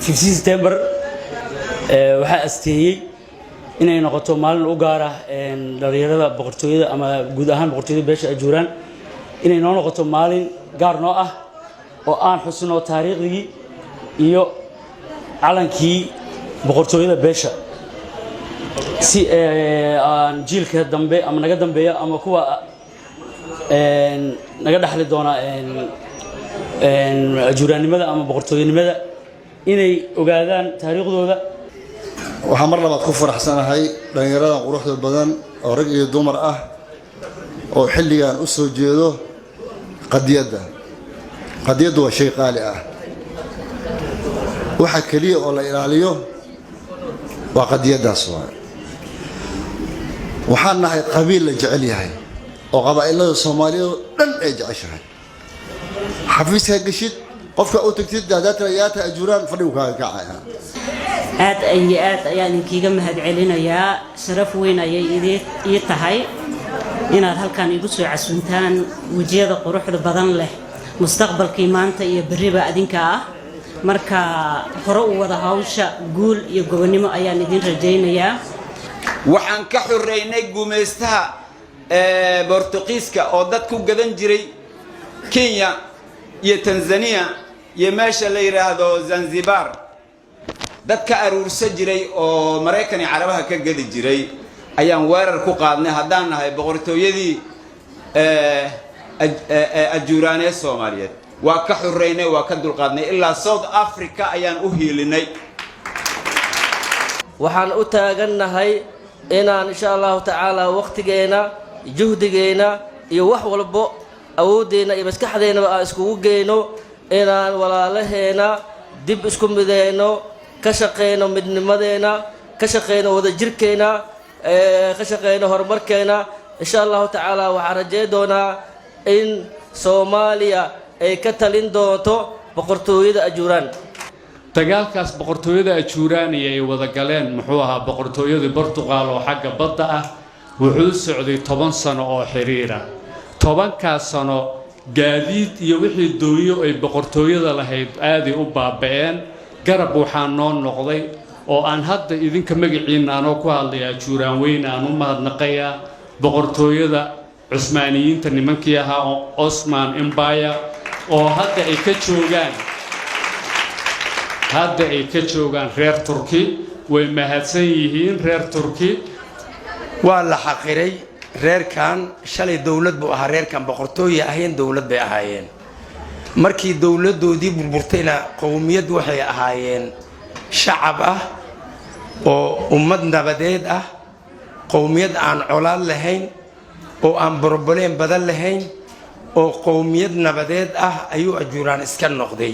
15 September waxaa asteeyay inay noqoto maalin u gaar ah dhalinyarada boqortooyada ama guud ahaan boqortooyada beesha Ajuuraan inay noo noqoto maalin gaar noo ah oo aan xusno taariikhdii iyo calankii boqortooyada beesha si aan jiilka dambe ama naga dambeeya ama kuwa naga dhaxli doona ajuuraannimada ama boqortooyanimada inay ogaadaan taariikhdooda. waxaan mar labaad ku faraxsanahay dhalinyarada quruxda badan oo rag iyo dumar ah oo xilligan u soo jeedo qadiyadda waa shay qaali ah waxa kaliya oo la ilaaliyo waa qadiyaddaas waxaan nahay qabiil la jecel yahay oo qabaa'ilada Soomaaliyeed dhan ay jeceshahay xafiiska gashid qofka u tagtid daadaatayata Ajuuraan fadhigu kaaga kacaya aad ayaan idinkiiga mahadcelinayaa sharaf weyn ayay ii tahay inaad halkan igu soo casuuntaan wajiyada quruxda badan leh mustaqbalkii maanta iyo bariba adinka ah marka hore u wada hawsha guul iyo gobonimo ayaan idin rajaynayaa. waxaan ka xoreynay gumaystaha Boortaqiiska oo dad ku gadan jiray Kenya iyo Tanzania iyo meesha la yiraahdo Zanzibar dad ka aruursan jiray oo Mareykan iyo Carabaha ka gadi jiray ayaan weerar ku qaadnay haddaan nahay boqortooyadii Ajuuraanee Soomaaliyeed waa ka xoreynay waa ka dulqaadnay ilaa South Africa ayaan u hiilinay. waxaan u taagannahay inaan insha Allah ta'ala waqtigeena juhdigeena iyo wax walbo awoodeena iyo maskaxdeena aan iskugu geeyno inaan walaalaheena dib isku mideyno ka shaqeyno midnimadeena ka shaqeyno wada jirkeena ka shaqeyno horumarkeena insha Allah ta'ala waxaan rajeeyo doonaa in Soomaaliya ay ka talin doonto boqortooyada Ajuuraan. dagaalkaas boqortooyada Ajuuraan ay wada galeen muxuu ahaa boqortooyada Portugal oo xagga badda ah wuxuu socday 10 sano oo xiriira 10 sano gaadiid iyo wixii dooyo ay boqortooyada lahayd aad u baaba'een garab waxaan noo noqday oo aan hadda idinka magaciina aan ku hadlayaa Ajuuraan weyn aan u mahadnaqayaa boqortooyada Cusmaaniyiinta nimankii ahaa Osman Empire oo hadda ay ka joogaan reer Turki way mahadsan yihiin reer Turki. waa la xaqiray reerkan shalay dawlad buu ahaa reerkan boqortooyo ahayn dawlad bay ahaayeen markii dawladoodii burburtayna qowmiyad waxay ahaayeen shacab ah oo ummad nabadeed ah qowmiyad aan colaad lahayn oo aan problem badan lahayn oo qowmiyad nabadeed ah ayuu Ajuuraan iska noqday.